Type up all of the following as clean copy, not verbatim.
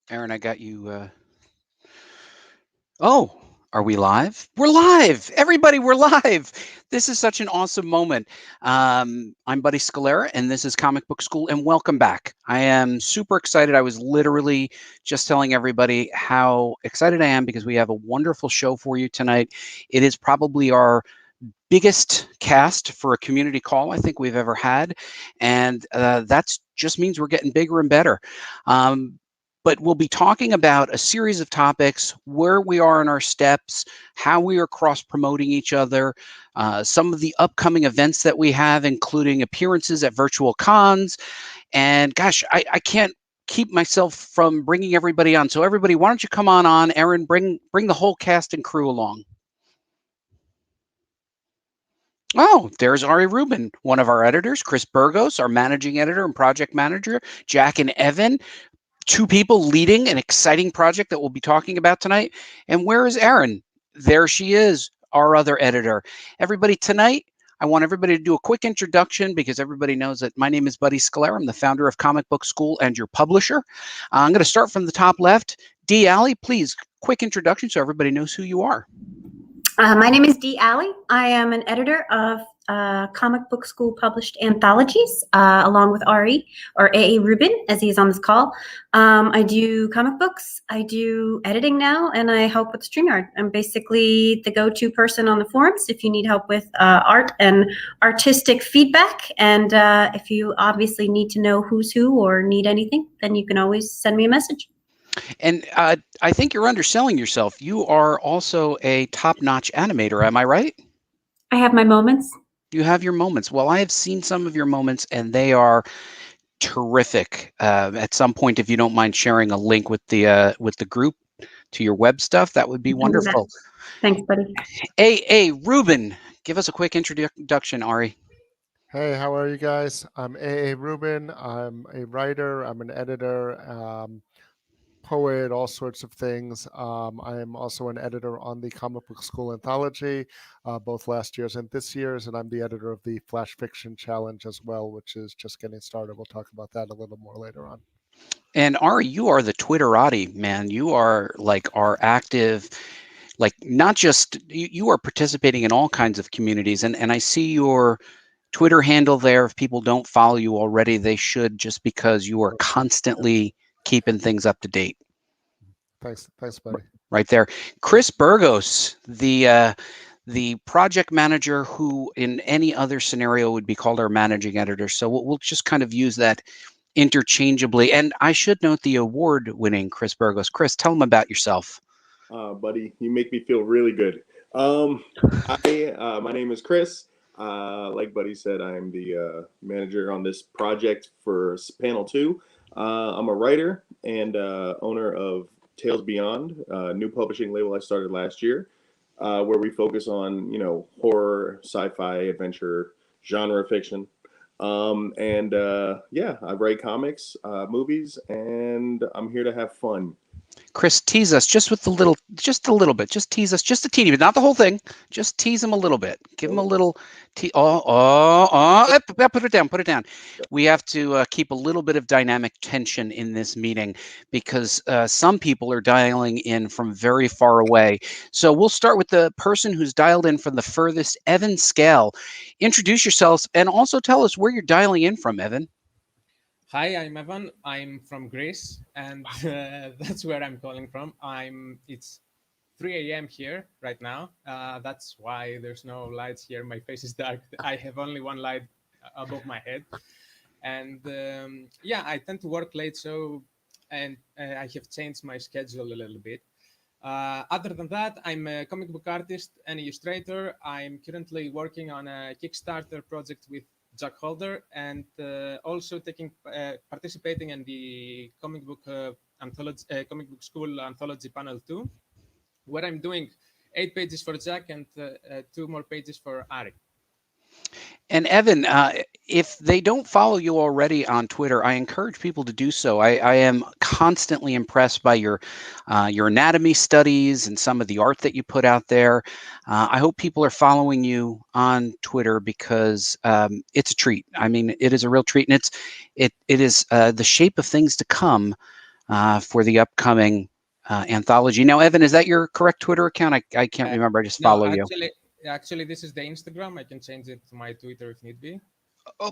Aaron, I got you. Oh, are we live? We're live. Everybody, we're live. This is such an awesome moment. I'm Buddy Scalera, and this is Comic Book School, and welcome back. I am super excited. I was literally just telling everybody how excited I am because we have a wonderful show for you tonight. It is probably our biggest cast for a community call I think we've ever had, and that just means we're getting bigger and better. But we'll be talking about a series of topics, where we are in our steps, how we are cross-promoting each other, some of the upcoming events that we have, including appearances at virtual cons. And gosh, I can't keep myself from bringing everybody on. So everybody, why don't you come on? Aaron, bring the whole cast and crew along. Oh, there's Ari Rubin, one of our editors, Chris Burgos, our managing editor and project manager, Jack and Evan, two people leading an exciting project that we'll be talking about tonight. And where is Erin? There she is, our other editor. Everybody, tonight, I want everybody to do a quick introduction because everybody knows that my name is Buddy Scalera. I'm the founder of Comic Book School and your publisher. I'm going to start from the top left. Dee Alley, please, quick introduction so everybody knows who you are. My name is Dee Alley. I am an editor of Comic Book School published anthologies, along with Ari, or A.A. Rubin, as he is on this call. I do comic books, I do editing now, and I help with StreamYard. I'm basically the go-to person on the forums if you need help with art and artistic feedback. And if you obviously need to know who's who or need anything, then you can always send me a message. And I think you're underselling yourself. You are also a top-notch animator. Am I right? I have my moments. You have your moments. Well, I have seen some of your moments, and they are terrific. At some point, if you don't mind sharing a link with the group to your web stuff, that would be wonderful. Thanks, buddy. Hey, Ruben, give us a quick introduction, Ari. Hey, how are you guys? I'm A.A. Rubin. I'm a writer. I'm an editor, poet, all sorts of things. I am also an editor on the Comic Book School Anthology, both last year's and this year's, and I'm the editor of the Flash Fiction Challenge as well, which is just getting started. We'll talk about that a little more later on. And Ari, you are the Twitterati, man. You are like our active, like not just, you are participating in all kinds of communities. And I see your Twitter handle there. If people don't follow you already, they should, just because you are constantly keeping things up to date. Thanks, buddy. Right there. Chris Burgos, the project manager, who in any other scenario would be called our managing editor. So we'll just kind of use that interchangeably. And I should note the award-winning Chris Burgos. Chris, tell them about yourself. Buddy, you make me feel really good. My name is Chris. Like Buddy said, I'm the manager on this project for Panel 2. I'm a writer and owner of Tales Beyond, a new publishing label I started last year, where we focus on, horror, sci-fi, adventure, genre fiction. Yeah, I write comics, movies, and I'm here to have fun. Chris, tease us just a little bit. Just tease us just a teeny bit, not the whole thing. Just tease him a little bit. Give him a little. Put it down. We have to keep a little bit of dynamic tension in this meeting because some people are dialing in from very far away. So we'll start with the person who's dialed in from the furthest, Evan Scale. Introduce yourselves and also tell us where you're dialing in from, Evan. Hi, I'm Evan. I'm from Greece, and that's where I'm calling from. It's 3 a.m. here right now. That's why there's no lights here. My face is dark. I have only one light above my head. And yeah, I tend to work late, I have changed my schedule a little bit. Other than that, I'm a comic book artist and illustrator. I'm currently working on a Kickstarter project with Jack Holder, and also participating in the comic book school anthology panel 2, where I'm doing 8 pages for Jack and 2 more pages for Ari. And Evan, if they don't follow you already on Twitter, I encourage people to do so. I am constantly impressed by your anatomy studies and some of the art that you put out there. I hope people are following you on Twitter because it's a treat. I mean, it is a real treat, and it is the shape of things to come for the upcoming anthology. Now, Evan, is that your correct Twitter account? I can't remember. I just No, follow you. actually, this is the Instagram. I can change it to my Twitter if need be. Oh,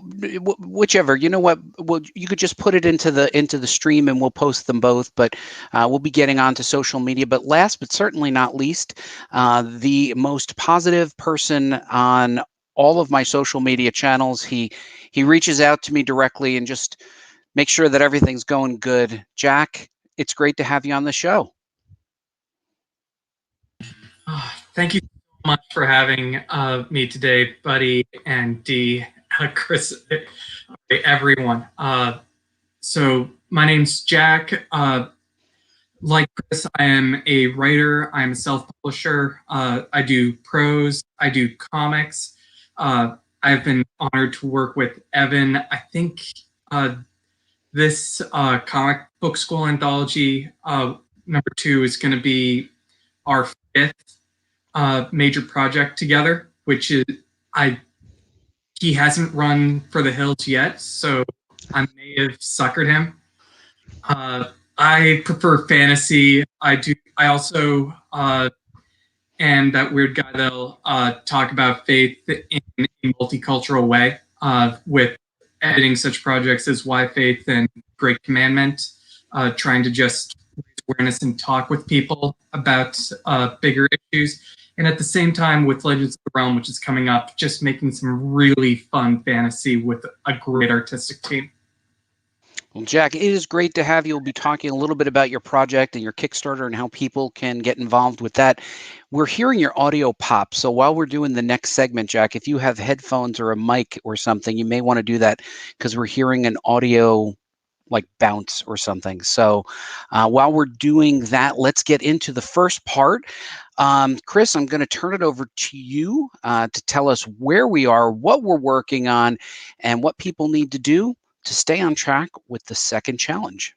whichever. You know what? Well, you could just put it into the stream, and we'll post them both. But we'll be getting onto social media. But last, but certainly not least, the most positive person on all of my social media channels. He reaches out to me directly and just makes sure that everything's going good. Jack, it's great to have you on the show. Thank you so much for having me today, Buddy and Dee, Chris, everyone. So my name's Jack. Like Chris, I am a writer. I'm a self-publisher. I do prose. I do comics. I've been honored to work with Evan. I think this comic book school anthology #2 is going to be our 5th major project together, which is he hasn't run for the hills yet, so I may have suckered him. I prefer fantasy. I also am that weird guy that'll talk about faith in a multicultural way with editing such projects as Why Faith and Great Commandment, trying to just raise awareness and talk with people about bigger issues. And at the same time, with Legends of the Realm, which is coming up, just making some really fun fantasy with a great artistic team. Well, Jack, it is great to have you. We'll be talking a little bit about your project and your Kickstarter and how people can get involved with that. We're hearing your audio pop. So while we're doing the next segment, Jack, if you have headphones or a mic or something, you may want to do that because we're hearing an audio like bounce or something. So while we're doing that, let's get into the first part. Chris, I'm going to turn it over to you to tell us where we are, what we're working on, and what people need to do to stay on track with the second challenge.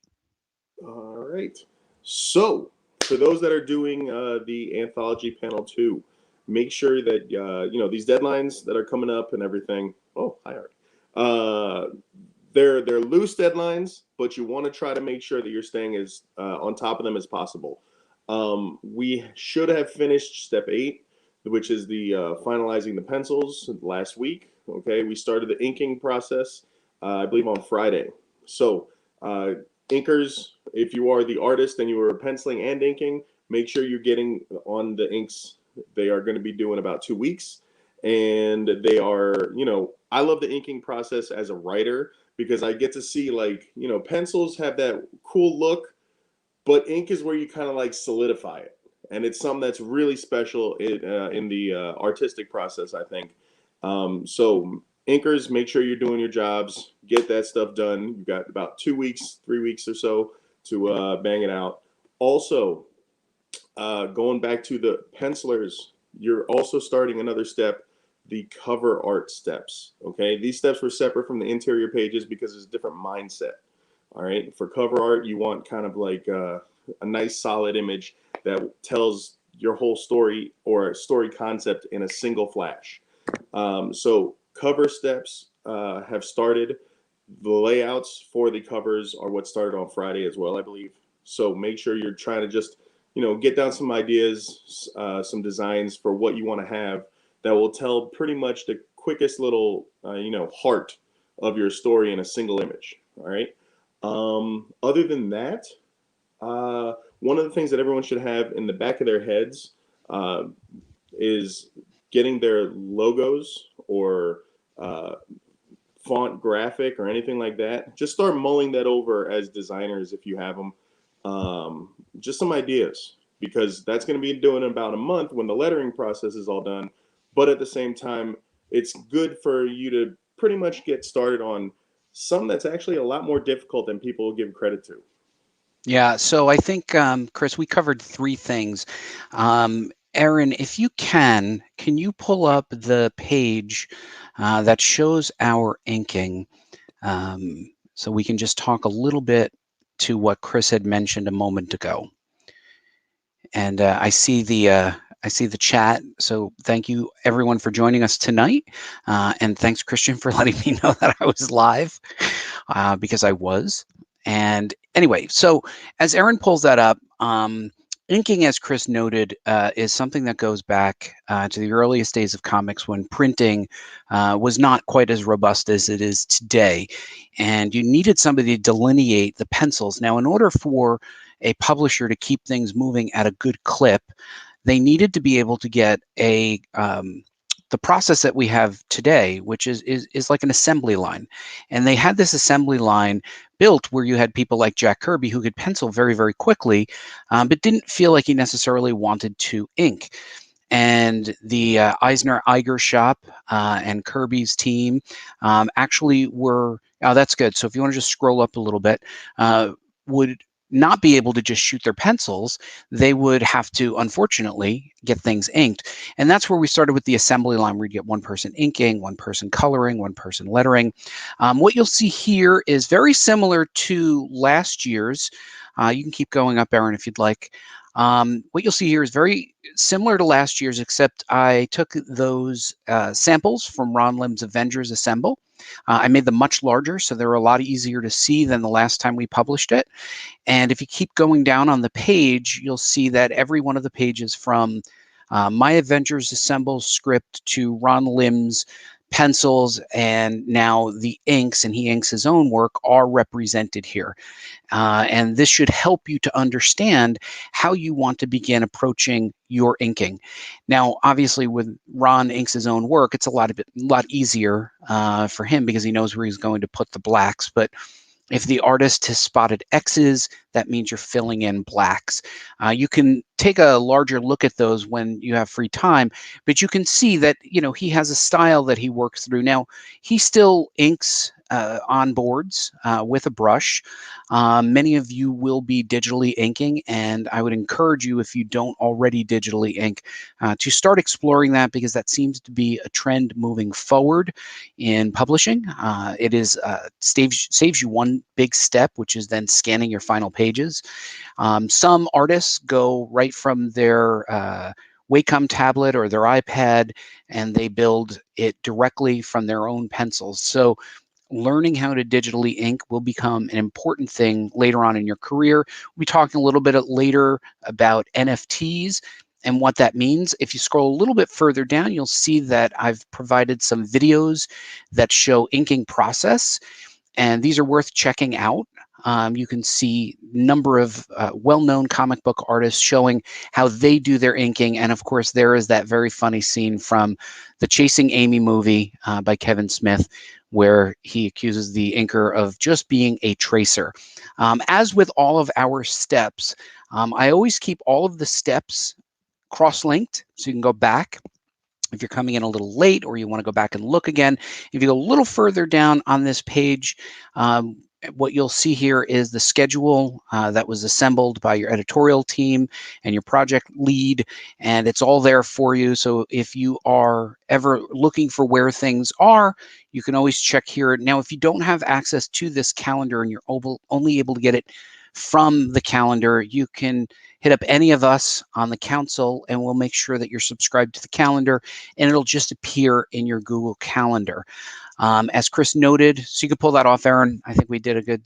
All right. So for those that are doing the anthology panel 2, make sure that these deadlines that are coming up and everything. Oh, hi, Art. They're loose deadlines, but you want to try to make sure that you're staying as on top of them as possible. We should have finished step 8, which is the finalizing the pencils last week. Okay, we started the inking process, I believe, on Friday. So inkers, if you are the artist and you are penciling and inking, make sure you're getting on the inks. They are going to be doing about 2 weeks. And they are, I love the inking process as a writer because I get to see, pencils have that cool look, but ink is where you kind of like solidify it. And it's something that's really special in the artistic process, I think. So inkers, make sure you're doing your jobs, get that stuff done. You've got about 2 weeks, 3 weeks or so to bang it out. Also, going back to the pencilers, you're also starting another step, the cover art steps. Okay, these steps were separate from the interior pages because it's a different mindset. All right, for cover art, you want kind of like a nice solid image that tells your whole story or story concept in a single flash. So cover steps have started. The layouts for the covers are what started on Friday as well, I believe. So make sure you're trying to just, get down some ideas, some designs for what you want to have that will tell pretty much the quickest little, heart of your story in a single image. All right. Other than that, one of the things that everyone should have in the back of their heads is getting their logos or font graphic or anything like that. Just start mulling that over as designers if you have them. Just some ideas, because that's going to be doing in about a month when the lettering process is all done. But at the same time, it's good for you to pretty much get started on something that's actually a lot more difficult than people give credit to. Yeah, so I think, Chris, we covered 3 things. Aaron, if you can you pull up the page that shows our inking so we can just talk a little bit to what Chris had mentioned a moment ago. And I see the chat. So thank you everyone for joining us tonight. And thanks, Christian, for letting me know that I was live because I was. And anyway, so as Erin pulls that up, inking, as Chris noted, is something that goes back to the earliest days of comics when printing was not quite as robust as it is today. And you needed somebody to delineate the pencils. Now, in order for a publisher to keep things moving at a good clip, they needed to be able to get the process that we have today, which is like an assembly line. And they had this assembly line built where you had people like Jack Kirby who could pencil very, very quickly, but didn't feel like he necessarily wanted to ink. And the Eisner Eiger shop and Kirby's team actually were, oh, that's good. So if you want to just scroll up a little bit, would not be able to just shoot their pencils. They would have to, unfortunately, get things inked. And that's where we started with the assembly line, where you get one person inking, one person coloring, one person lettering. What you'll see here is very similar to last year's. You can keep going up, Erin, if you'd like. What you'll see here is very similar to last year's, except I took those samples from Ron Lim's Avengers Assemble. I made them much larger, so they're a lot easier to see than the last time we published it. And if you keep going down on the page, you'll see that every one of the pages, from my Avengers Assemble script to Ron Lim's pencils and now the inks, and he inks his own work, are represented here. And this should help you to understand how you want to begin approaching your inking. Now, obviously, when Ron inks his own work, it's a lot easier for him because he knows where he's going to put the blacks. But if the artist has spotted X's, that means you're filling in blacks. You can take a larger look at those when you have free time, but you can see that, he has a style that he works through. Now, he still inks on boards with a brush. Many of you will be digitally inking, and I would encourage you, if you don't already digitally ink, to start exploring that, because that seems to be a trend moving forward in publishing. It is saves you one big step, which is then scanning your final pages. Some artists go right from their Wacom tablet or their iPad, and they build it directly from their own pencils. So learning how to digitally ink will become an important thing later on in your career. We'll be talking a little bit later about NFTs and what that means. If you scroll a little bit further down, you'll see that I've provided some videos that show inking process, and these are worth checking out. You can see a number of well-known comic book artists showing how they do their inking. And of course, there is that very funny scene from the Chasing Amy movie by Kevin Smith, where he accuses the inker of just being a tracer. As with all of our steps, I always keep all of the steps cross-linked, so you can go back if you're coming in a little late or you want to go back and look again. If you go a little further down on this page, what you'll see here is the schedule that was assembled by your editorial team and your project lead, and it's all there for you. So if you are ever looking for where things are, you can always check here. Now, if you don't have access to this calendar and you're only able to get it from the calendar, you can hit up any of us on the council and we'll make sure that you're subscribed to the calendar, and it'll just appear in your Google Calendar. As Chris noted, so you can pull that off, Erin. I think we did a good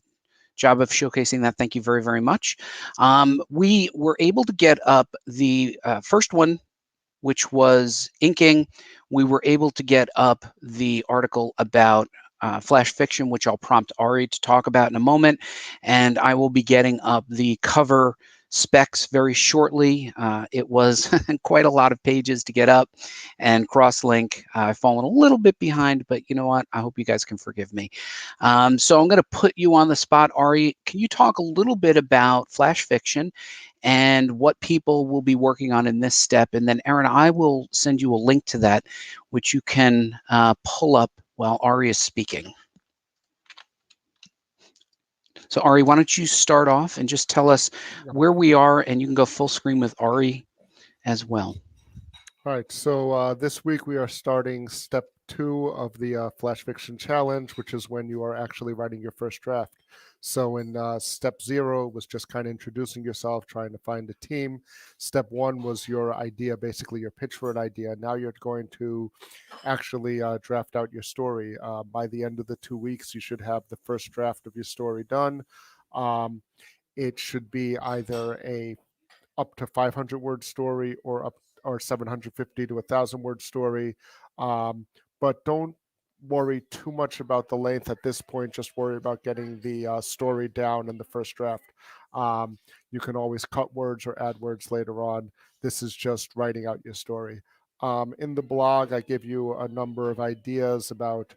job of showcasing that. Thank you very, very much. We were able to get up the first one, which was inking. We were able to get up the article about flash fiction, which I'll prompt Ari to talk about in a moment. And I will be getting up the cover specs very shortly. It was quite a lot of pages to get up and cross-link. I've fallen a little bit behind, but you know what? I hope you guys can forgive me. So I'm going to put you on the spot. Ari, can you talk a little bit about flash fiction and what people will be working on in this step? And then, Erin, I will send you a link to that, which you can pull up while Ari is speaking. So Ari, why don't you start off and just tell us where we are, and you can go full screen with Ari as well. All right, so this week we are starting step 2 of the Flash Fiction Challenge, which is when you are actually writing your first draft. So in step 0 was just kind of introducing yourself, trying to find a team. Step 1 was your idea, basically your pitch for an idea. Now you're going to actually draft out your story. By the end of the 2 weeks, you should have the first draft of your story done. It should be either a up to 500 word story or 750 to 1,000 word story. But don't worry too much about the length at this point. Just worry about getting the story down in the first draft. You can always cut words or add words later on. This is just writing out your story. In the blog, I give you a number of ideas about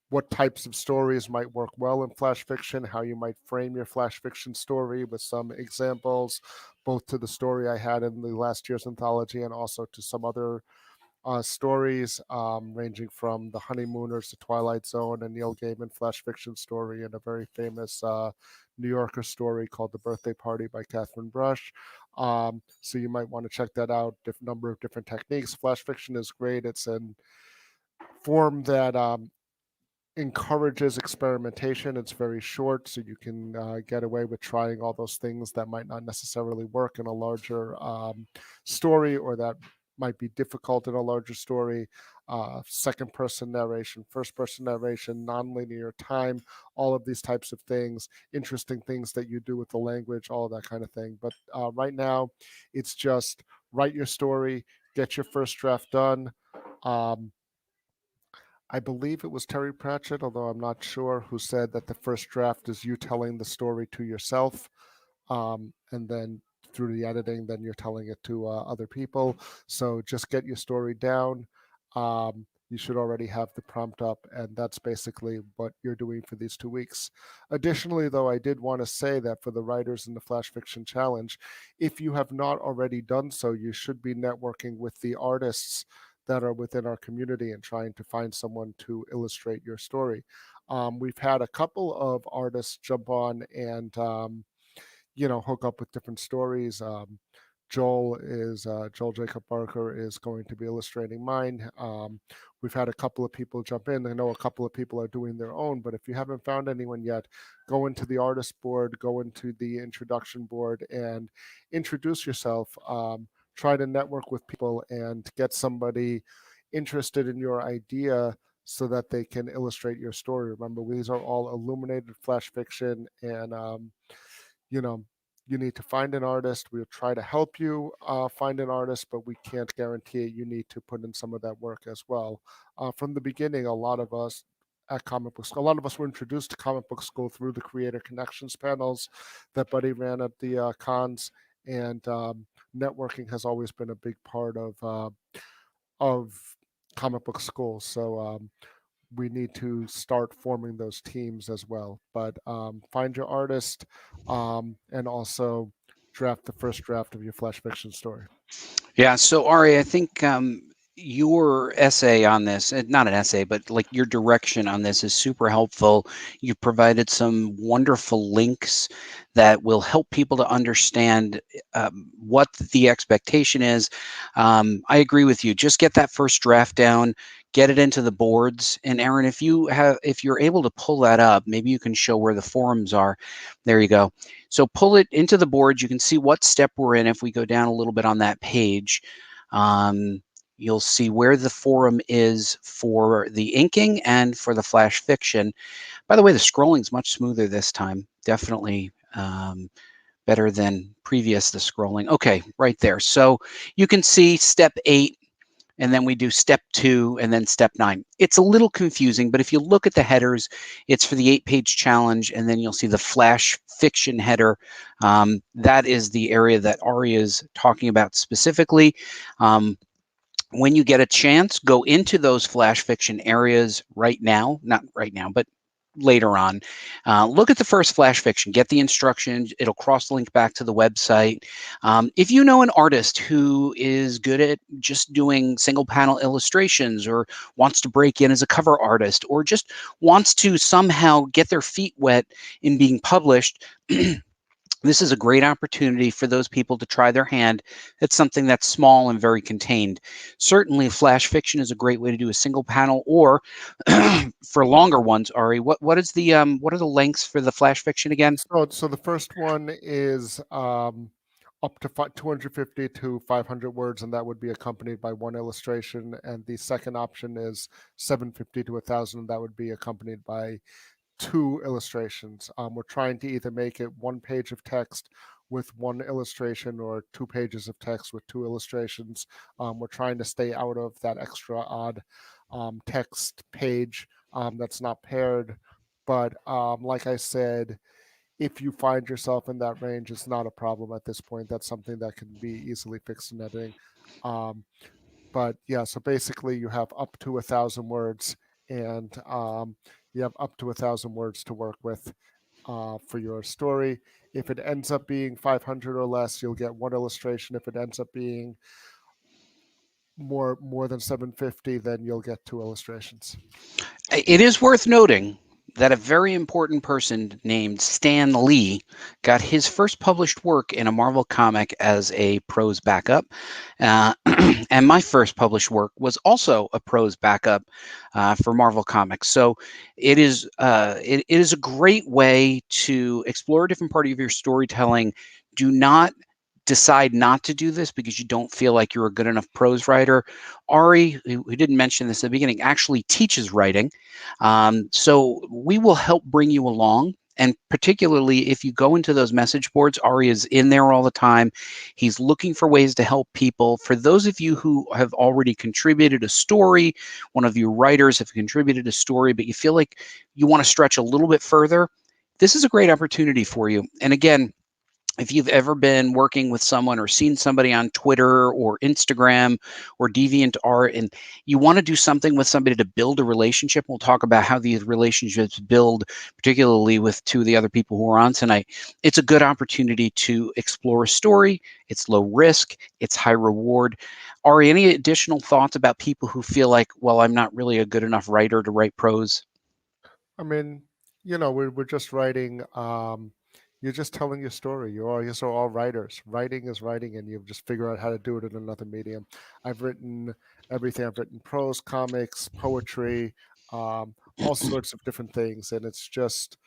what types of stories might work well in flash fiction, how you might frame your flash fiction story with some examples, both to the story I had in the last year's anthology and also to some other stories, ranging from The Honeymooners, The Twilight Zone, and Neil Gaiman flash fiction story, and a very famous New Yorker story called The Birthday Party by Catherine Brush. So you might want to check that out. Number of different techniques. Flash fiction is great. It's an form that encourages experimentation. It's very short, so you can get away with trying all those things that might not necessarily work in a larger story, or that might be difficult in a larger story. Second person narration, first person narration, nonlinear time, all of these types of things, interesting things that you do with the language, all of that kind of thing. But right now, it's just write your story, get your first draft done. I believe it was Terry Pratchett, although I'm not sure, who said that the first draft is you telling the story to yourself, and then through the editing, then you're telling it to other people. So just get your story down. You should already have the prompt up, and that's basically what you're doing for these 2 weeks. Additionally, though, I did want to say that for the writers in the Flash Fiction Challenge, if you have not already done so, you should be networking with the artists that are within our community and trying to find someone to illustrate your story. We've had a couple of artists jump on and hook up with different stories. Joel Jacob Barker is going to be illustrating mine. We've had a couple of people jump in. I know a couple of people are doing their own, but if you haven't found anyone yet, go into the artist board, go into the introduction board, and introduce yourself. Try to network with people and get somebody interested in your idea so that they can illustrate your story. Remember, these are all illuminated flash fiction, and you know, you need to find an artist. We'll try to help you find an artist, but we can't guarantee it. You need to put in some of that work as well. From the beginning, a lot of us were introduced to comic book school through the Creator Connections panels that Buddy ran at the cons, and networking has always been a big part of comic book school. So we need to start forming those teams as well. But find your artist, and also draft the first draft of your flash fiction story. Yeah. So Ari, I think your essay on this, not an essay, but like your direction on this is super helpful. You provided some wonderful links that will help people to understand what the expectation is. I agree with you. Just get that first draft down, get it into the boards. And Aaron, if you're able to pull that up, maybe you can show where the forums are. There you go. So pull it into the boards. You can see what step we're in. If we go down a little bit on that page, you'll see where the forum is for the inking and for the flash fiction. By the way, the scrolling's much smoother this time. Definitely better than the scrolling. Okay, right there. So you can see step 8, and then we do step 2, and then step 9. It's a little confusing, but if you look at the headers, it's for the 8-page challenge, and then you'll see the flash fiction header. That is the area that Ari is talking about specifically. When you get a chance, go into those flash fiction areas right now, not right now, but later on. Look at the first flash fiction, get the instructions. It'll cross-link back to the website. If you know an artist who is good at just doing single panel illustrations, or wants to break in as a cover artist, or just wants to somehow get their feet wet in being published, this is a great opportunity for those people to try their hand at something that's small and very contained. Certainly, flash fiction is a great way to do a single panel, or for longer ones. Ari, what are the lengths for the flash fiction again? So the first one is up to 250 to 500 words, and that would be accompanied by one illustration. And the second option is 750 to 1,000, and that would be accompanied by 2 illustrations. We're trying to either make it 1 page of text with 1 illustration or 2 pages of text with 2 illustrations. We're trying to stay out of that extra odd text page that's not paired. But like I said, if you find yourself in that range, it's not a problem at this point. That's something that can be easily fixed in editing. But yeah, so basically you have up to 1,000 words, and you have up to 1,000 words to work with for your story. If it ends up being 500 or less, you'll get 1 illustration. If it ends up being more than 750, then you'll get 2 illustrations. It is worth noting that a very important person named Stan Lee got his first published work in a Marvel comic as a prose backup. And my first published work was also a prose backup for Marvel Comics. So it is a great way to explore a different part of your storytelling. Do not decide not to do this because you don't feel like you're a good enough prose writer. Ari, who didn't mention this at the beginning, actually teaches writing. So we will help bring you along. And particularly if you go into those message boards, Ari is in there all the time. He's looking for ways to help people. For those of you who have already contributed a story, one of your writers have contributed a story, but you feel like you want to stretch a little bit further, this is a great opportunity for you. And again, if you've ever been working with someone or seen somebody on Twitter or Instagram or DeviantArt and you want to do something with somebody to build a relationship, we'll talk about how these relationships build, particularly with 2 of the other people who are on tonight. It's a good opportunity to explore a story. It's low risk. It's high reward. Ari, any additional thoughts about people who feel like, well, I'm not really a good enough writer to write prose? I mean, we're just writing. You're just telling your story. You're all writers. Writing is writing, and you just figure out how to do it in another medium. I've written everything. I've written prose, comics, poetry, all sorts of different things, and it's just,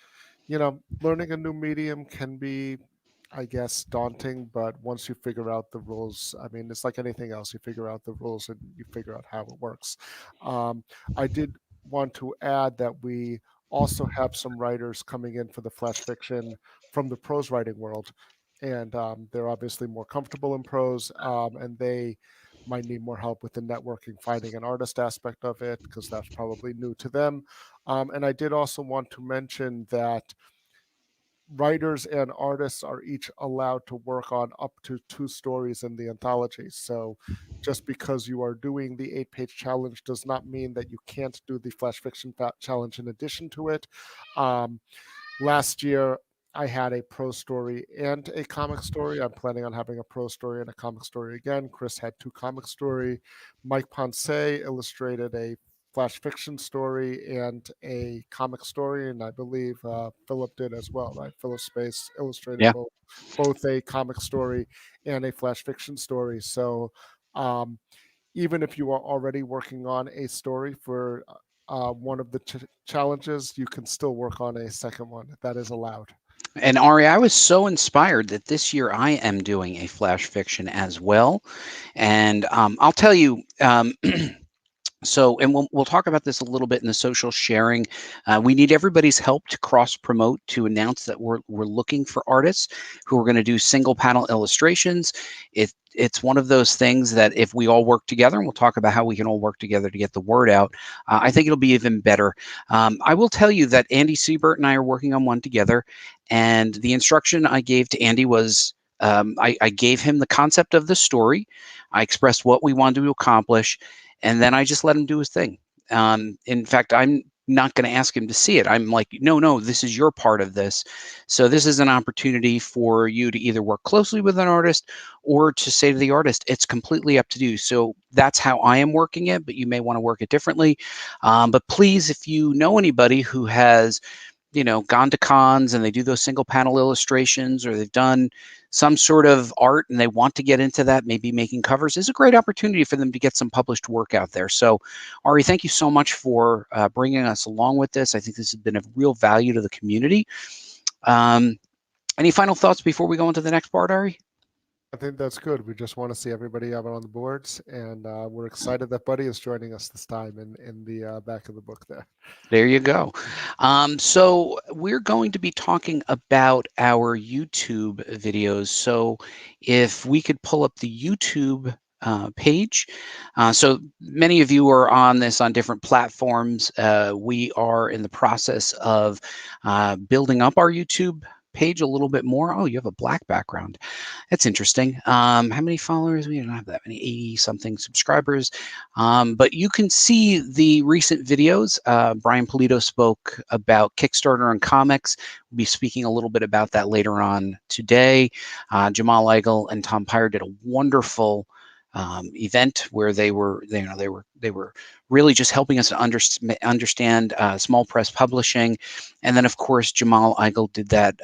learning a new medium can be, I guess, daunting, but once you figure out the rules, I mean, it's like anything else. You figure out the rules and you figure out how it works. I did want to add that we also have some writers coming in for the flash fiction from the prose writing world, and they're obviously more comfortable in prose, and they might need more help with the networking, finding an artist aspect of it, because that's probably new to them. And I did also want to mention that writers and artists are each allowed to work on up to 2 stories in the anthology. So just because you are doing the 8-page challenge does not mean that you can't do the flash fiction challenge in addition to it. Last year, I had a prose story and a comic story. I'm planning on having a prose story and a comic story again. Chris had 2 comic story. Mike Ponce illustrated a flash fiction story and a comic story, and I believe Philip did as well, right? Philip Space illustrated both a comic story and a flash fiction story. So even if you are already working on a story for one of the challenges, you can still work on a second one. That is allowed. And Ari, I was so inspired that this year I am doing a flash fiction as well. And I'll tell you, so, and we'll talk about this a little bit in the social sharing. We need everybody's help to cross promote, to announce that we're looking for artists who are going to do single panel illustrations. It's one of those things that if we all work together, and we'll talk about how we can all work together to get the word out, I think it'll be even better. I will tell you that Andy Siebert and I are working on one together, and the instruction I gave to Andy was, I gave him the concept of the story. I expressed what we wanted to accomplish, and then I just let him do his thing. In fact, I'm not going to ask him to see it. I'm like, no, this is your part of this. So this is an opportunity for you to either work closely with an artist or to say to the artist, it's completely up to you. So that's how I am working it, but you may want to work it differently. But please, if you know anybody who has gone to cons and they do those single panel illustrations, or they've done some sort of art and they want to get into that, maybe making covers, is a great opportunity for them to get some published work out there. So Ari, thank you so much for bringing us along with this. I think this has been of real value to the community. Any final thoughts before we go into the next part, Ari? I think that's good. We just want to see everybody out on the boards, and we're excited that Buddy is joining us this time in the back of the book there. There you go. So we're going to be talking about our YouTube videos. So if we could pull up the YouTube page. So many of you are on this on different platforms. We are in the process of building up our YouTube page a little bit more. Oh, you have a black background. That's interesting. How many followers? We don't have that many, 80 something subscribers. But you can see the recent videos. Brian Polito spoke about Kickstarter and comics. We'll be speaking a little bit about that later on today. Jamal Eigel and Tom Pyre did a wonderful event where they were really just helping us to understand small press publishing. And then, of course, Jamal Eigel did that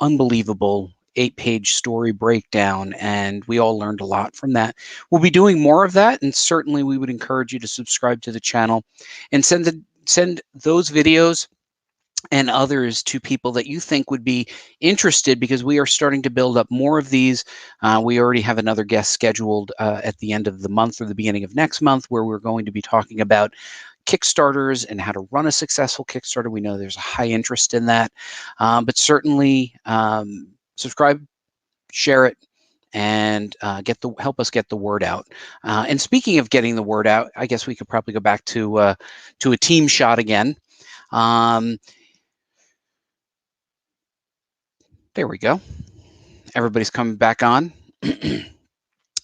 unbelievable 8-page story breakdown, and we all learned a lot from that. We'll be doing more of that, and certainly we would encourage you to subscribe to the channel and send those videos and others to people that you think would be interested, because we are starting to build up more of these. We already have another guest scheduled at the end of the month or the beginning of next month, where we're going to be talking about Kickstarters and how to run a successful Kickstarter. We know there's a high interest in that, but certainly subscribe, share it, and help us get the word out. And speaking of getting the word out, I guess we could probably go back to a team shot again. There we go. Everybody's coming back on.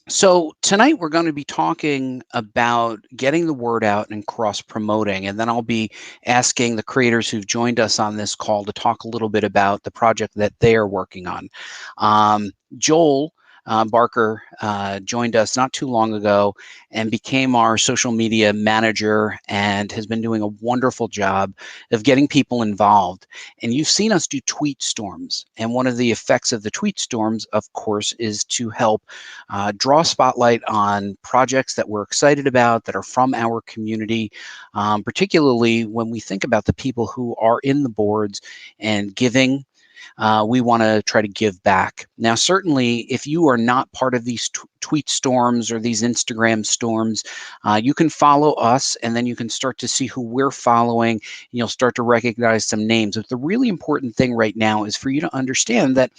So tonight we're going to be talking about getting the word out and cross-promoting, and then I'll be asking the creators who've joined us on this call to talk a little bit about the project that they are working on. Joel Barker joined us not too long ago and became our social media manager, and has been doing a wonderful job of getting people involved. And you've seen us do tweet storms, and one of the effects of the tweet storms, of course, is to help draw a spotlight on projects that we're excited about, that are from our community, particularly when we think about the people who are in the boards and giving. We want to try to give back. Now, certainly, if you are not part of these tweet storms or these Instagram storms, you can follow us, and then you can start to see who we're following, and you'll start to recognize some names. But the really important thing right now is for you to understand that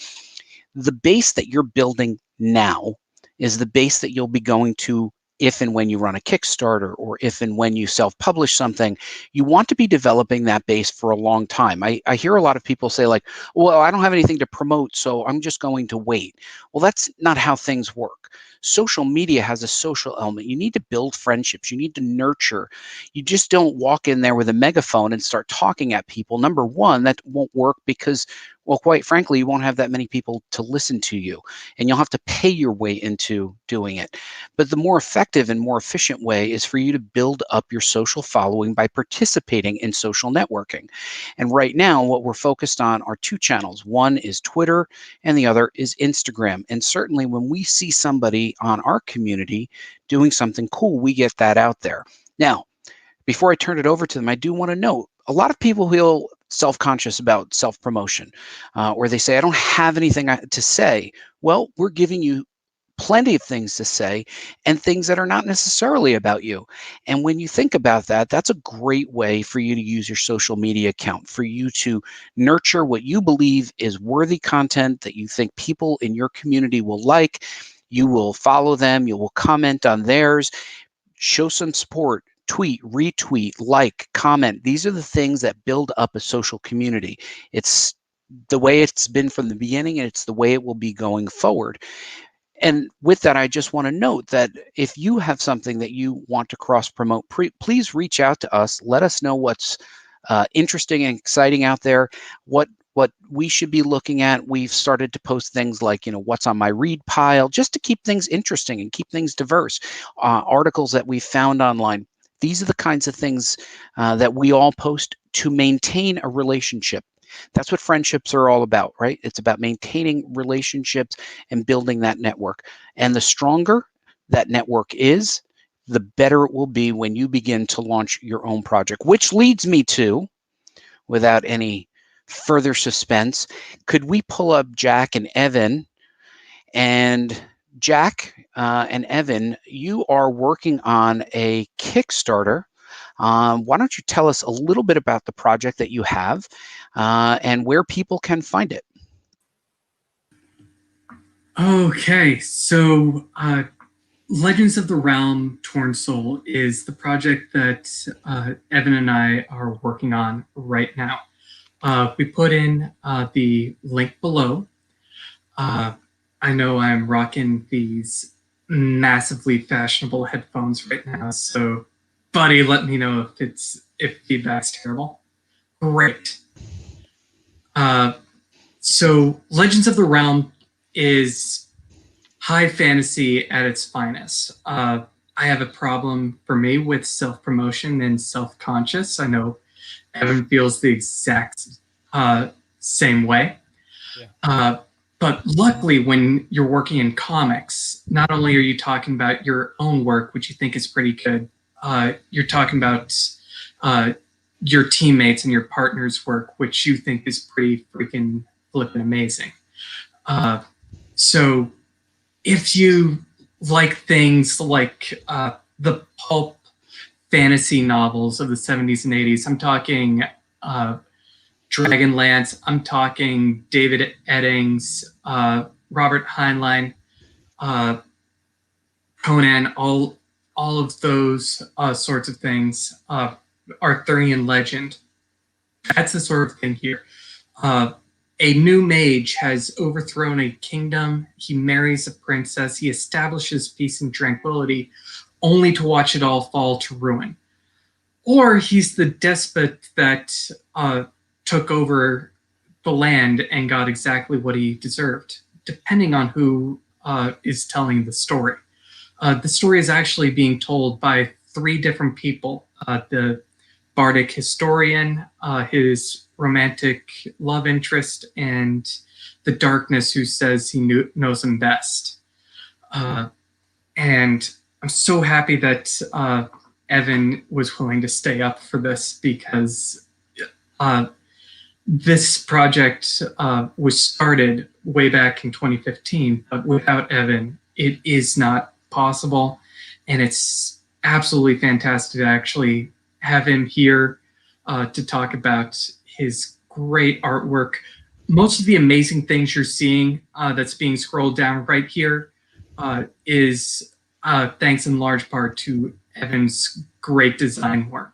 the base that you're building now is the base that you'll be going to if and when you run a Kickstarter, or if and when you self-publish something. You want to be developing that base for a long time. I hear a lot of people say, like, well, I don't have anything to promote, so I'm just going to wait. Well, that's not how things work. Social media has a social element. You need to build friendships. You need to nurture. You just don't walk in there with a megaphone and start talking at people. Number one, that won't work because, well, quite frankly, you won't have that many people to listen to you, and you'll have to pay your way into doing it. But the more effective and more efficient way is for you to build up your social following by participating in social networking. And right now, what we're focused on are two channels. One is Twitter, and the other is Instagram. And certainly when we see somebody on our community doing something cool, we get that out there. Now, before I turn it over to them, I do want to note, a lot of people feel self-conscious about self-promotion, or they say, I don't have anything to say. Well, we're giving you plenty of things to say, and things that are not necessarily about you. And when you think about that, that's a great way for you to use your social media account, for you to nurture what you believe is worthy content that you think people in your community will like. You will follow them, you will comment on theirs, show some support, tweet, retweet, like, comment. These are the things that build up a social community. It's the way it's been from the beginning, and it's the way it will be going forward. And with that, I just want to note that if you have something that you want to cross-promote, please reach out to us. Let us know what's interesting and exciting out there, what we should be looking at. We've started to post things like, what's on my read pile, just to keep things interesting and keep things diverse. Articles that we found online. These are the kinds of things that we all post to maintain a relationship. That's what friendships are all about, right? It's about maintaining relationships and building that network. And the stronger that network is, the better it will be when you begin to launch your own project. Which leads me to, without any further suspense, could we pull up Jack and Evan And Jack and Evan, you are working on a Kickstarter. Why don't you tell us a little bit about the project that you have and where people can find it? Okay, so Legends of the Realm Torn Soul is the project that Evan and I are working on right now. We put in the link below. I know I'm rocking these massively fashionable headphones right now, so buddy, let me know if feedback's terrible. Great. So Legends of the Realm is high fantasy at its finest. I have a problem for me with self-promotion and self-conscious. I know Evan feels the exact same way. Yeah. But luckily, when you're working in comics, not only are you talking about your own work, which you think is pretty good, you're talking about your teammates and your partner's work, which you think is pretty freaking flippin' amazing. So if you like things like the pulp fantasy novels of the 70s and 80s, I'm talking Dragonlance, I'm talking David Eddings, Robert Heinlein, Conan, all of those sorts of things, Arthurian legend. That's the sort of thing here. A new mage has overthrown a kingdom. He marries a princess. He establishes peace and tranquility, only to watch it all fall to ruin. Or he's the despot that took over the land and got exactly what he deserved, depending on who is telling the story. The story is actually being told by 3 different people. The bardic historian, his romantic love interest, and the darkness who says he knows him best. And I'm so happy that Evan was willing to stay up for this, because this project was started way back in 2015, but without Evan, it is not possible. And it's absolutely fantastic to actually have him here to talk about his great artwork. Most of the amazing things you're seeing that's being scrolled down right here is thanks in large part to Evan's great design work.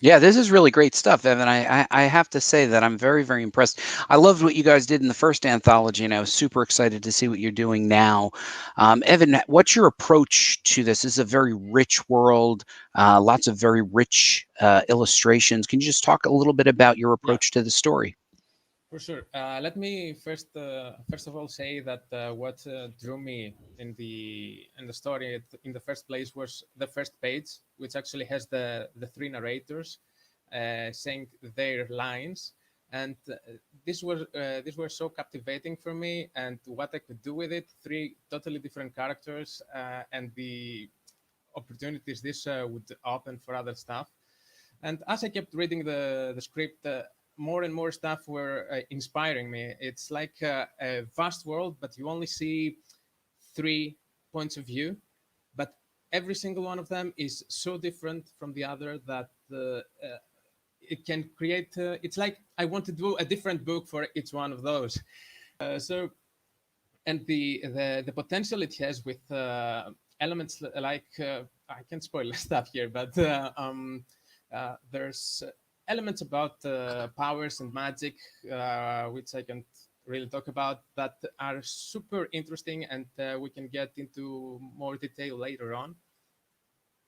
Yeah, this is really great stuff, Evan. I have to say that I'm very, very impressed. I loved what you guys did in the first anthology, and I was super excited to see what you're doing now. Evan, what's your approach to this? This is a very rich world, lots of very rich illustrations. Can you just talk a little bit about your approach to the story? For sure. Let me first of all say that what drew me in the story in the first place was the first page, which actually has the 3 narrators saying their lines, and this were so captivating for me, and what I could do with it. 3 totally different characters, and the opportunities this would open for other stuff. And as I kept reading the script, more and more stuff were inspiring me. It's like a vast world, but you only see 3 points of view, but every single one of them is so different from the other that it can create. It's like I want to do a different book for each one of those. And the potential it has with elements like I can't spoil stuff here, but there's elements about powers and magic, which I can't really talk about, that are super interesting, and we can get into more detail later on.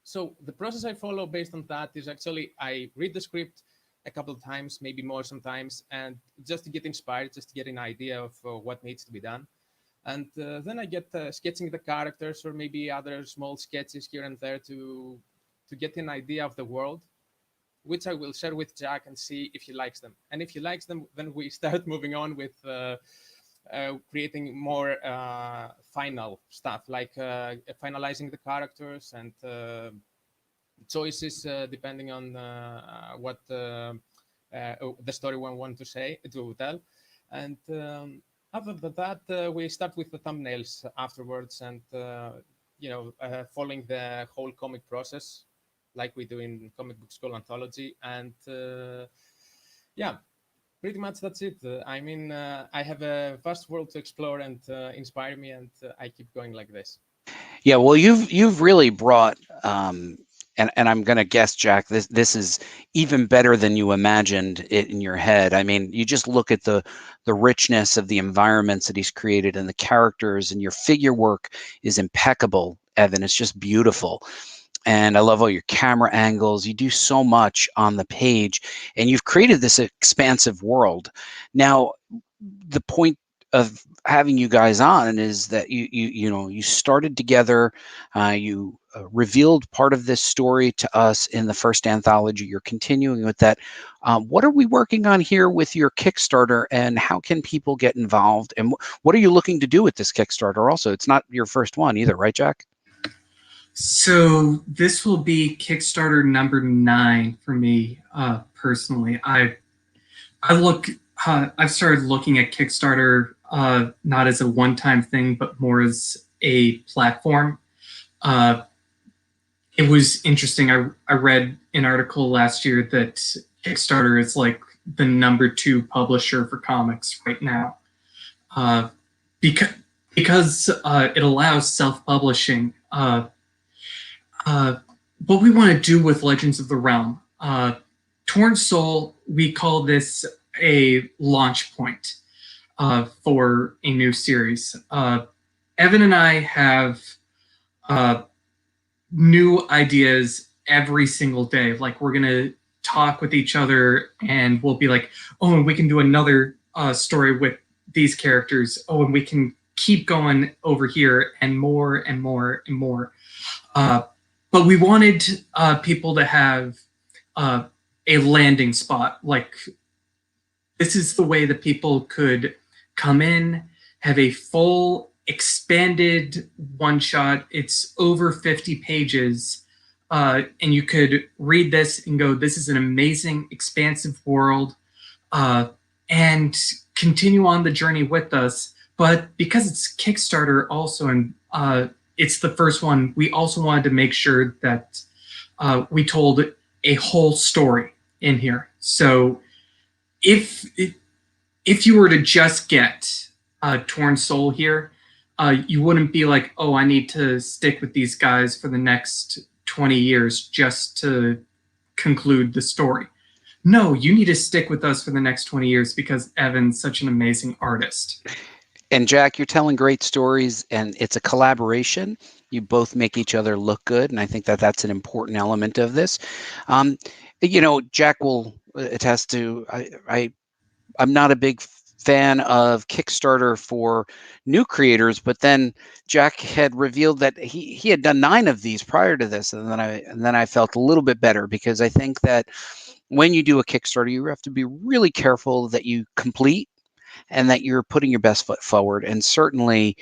So the process I follow based on that is actually I read the script a couple of times, maybe more sometimes, and just to get inspired, just to get an idea of what needs to be done. And then I get sketching the characters, or maybe other small sketches here and there to get an idea of the world, which I will share with Jack and see if he likes them. And if he likes them, then we start moving on with creating more final stuff, like finalizing the characters and choices depending on what the story we want to tell. And Other than that, we start with the thumbnails afterwards, and following the whole comic process, like we do in Comic Book School Anthology, and yeah, pretty much that's it. I have a vast world to explore and inspire me, and I keep going like this. Yeah, well, you've really brought, and I'm going to guess, Jack, this is even better than you imagined it in your head. I mean, you just look at the richness of the environments that he's created and the characters, and your figure work is impeccable, Evan. It's just beautiful. And I love all your camera angles. You do so much on the page, and you've created this expansive world. Now, the point of having you guys on is that you started together. You revealed part of this story to us in the first anthology. You're continuing with that. What are we working on here with your Kickstarter, and how can people get involved? And what are you looking to do with this Kickstarter? Also, it's not your first one either, right, Jack? So this will be Kickstarter number 9 for me personally. I've started looking at Kickstarter not as a one-time thing, but more as a platform. It was interesting. I read an article last year that Kickstarter is like the number 2 publisher for comics right now, because it allows self-publishing. What we want to do with Legends of the Realm. Torn Soul, we call this a launch point for a new series. Evan and I have new ideas every single day. Like, we're going to talk with each other and we'll be like, oh, and we can do another story with these characters. Oh, and we can keep going over here, and more and more and more. But we wanted people to have a landing spot. Like, this is the way that people could come in, have a full expanded one-shot. It's over 50 pages. And you could read this and go, this is an amazing, expansive world, and continue on the journey with us. But because it's Kickstarter also, and it's the first one, we also wanted to make sure that we told a whole story in here. So if you were to just get Torn Soul here, you wouldn't be like, oh, I need to stick with these guys for the next 20 years just to conclude the story. No, you need to stick with us for the next 20 years because Evan's such an amazing artist. And Jack, you're telling great stories, and it's a collaboration. You both make each other look good, and I think that that's an important element of this. Jack will attest to, I'm not a big fan of Kickstarter for new creators, but then Jack had revealed that he had done 9 of these prior to this, and then I felt a little bit better, because I think that when you do a Kickstarter, you have to be really careful that you complete and that you're putting your best foot forward. And certainly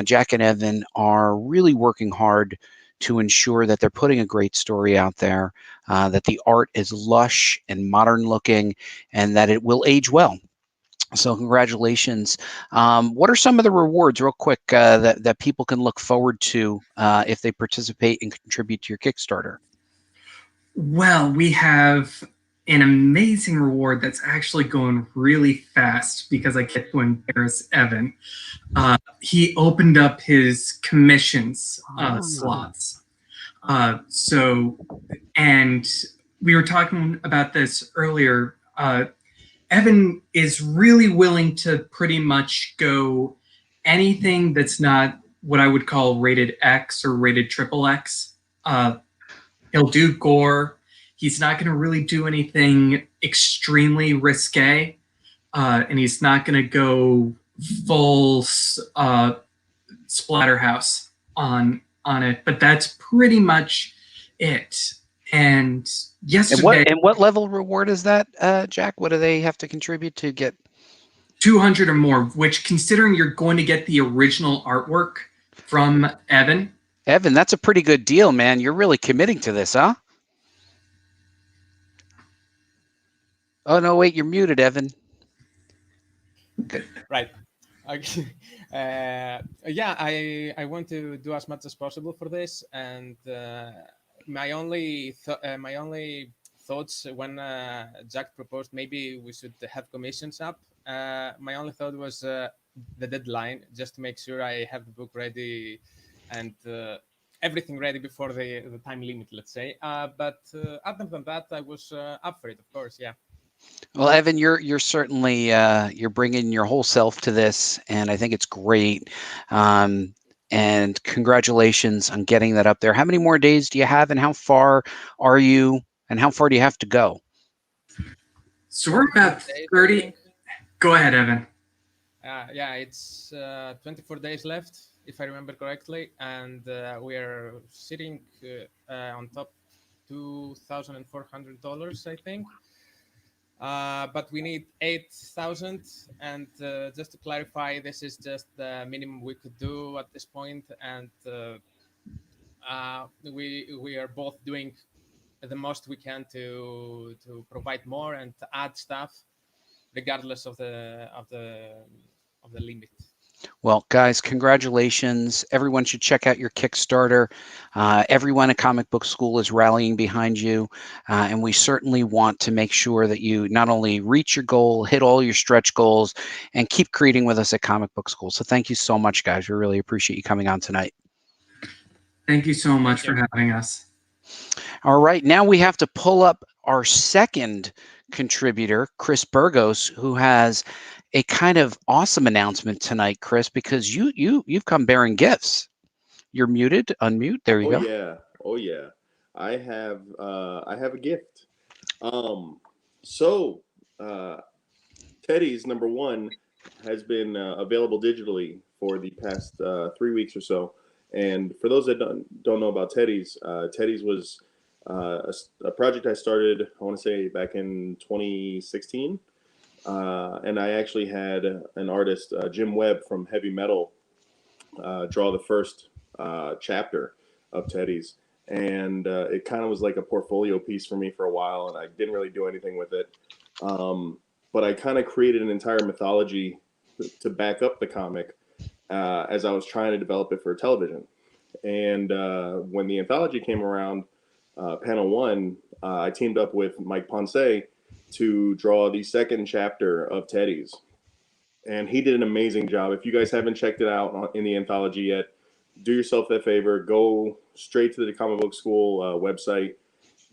Jack and Evan are really working hard to ensure that they're putting a great story out there, that the art is lush and modern looking, and that it will age well. So congratulations. What are some of the rewards, real quick, that people can look forward to if they participate and contribute to your Kickstarter? Well, we have an amazing reward that's actually going really fast because I get to embarrass Evan. He opened up his commissions slots. And we were talking about this earlier. Evan is really willing to pretty much go anything that's not what I would call rated X or rated XXX. He'll do gore. He's not going to really do anything extremely risque, and he's not going to go full splatterhouse on it. But that's pretty much it. And yesterday, and what level reward is that, Jack? What do they have to contribute to get? 200 or more. Which, considering you're going to get the original artwork from Evan. Evan, that's a pretty good deal, man. You're really committing to this, huh? Oh, no, wait, you're muted, Evan. Right. Okay. Yeah, I want to do as much as possible for this, and my only thoughts when Jack proposed maybe we should have commissions up. My only thought was the deadline, just to make sure I have the book ready and everything ready before the time limit, let's say. But other than that, I was up for it, of course. Yeah. Well, Evan, you're certainly you're bringing your whole self to this, and I think it's great. And congratulations on getting that up there. How many more days do you have, and how far are you, and how far do you have to go? So we're about 30. Go ahead, Evan. Yeah, it's 24 days left, if I remember correctly, and we are sitting on top $2,400, I think. But we need 8,000, and just to clarify, this is just the minimum we could do at this point, and we are both doing the most we can to provide more and to add stuff, regardless of the limit. Well, guys, congratulations. Everyone should check out your Kickstarter. Everyone at Comic Book School is rallying behind you. And we certainly want to make sure that you not only reach your goal, hit all your stretch goals, and keep creating with us at Comic Book School. So thank you so much, guys. We really appreciate you coming on tonight. Thank you so much for having us. All right, now we have to pull up our second contributor, Chris Burgos, who has a kind of awesome announcement tonight, Chris, because you've come bearing gifts. You're muted, unmute. There you go. Oh yeah. I have a gift. So Teddy's #1 has been available digitally for the past 3 weeks or so. And for those that don't know about Teddy's, Teddy's was a project I started, I want to say back in 2016. And I actually had an artist, Jim Webb from Heavy Metal, draw the first chapter of Teddy's. And it kind of was like a portfolio piece for me for a while, and I didn't really do anything with it. But I kind of created an entire mythology to back up the comic as I was trying to develop it for television. And when the anthology came around, Panel 1, I teamed up with Mike Ponce to draw the second chapter of Teddy's. And he did an amazing job. If you guys haven't checked it out in the anthology yet, do yourself that favor. Go straight to the Comic Book School website.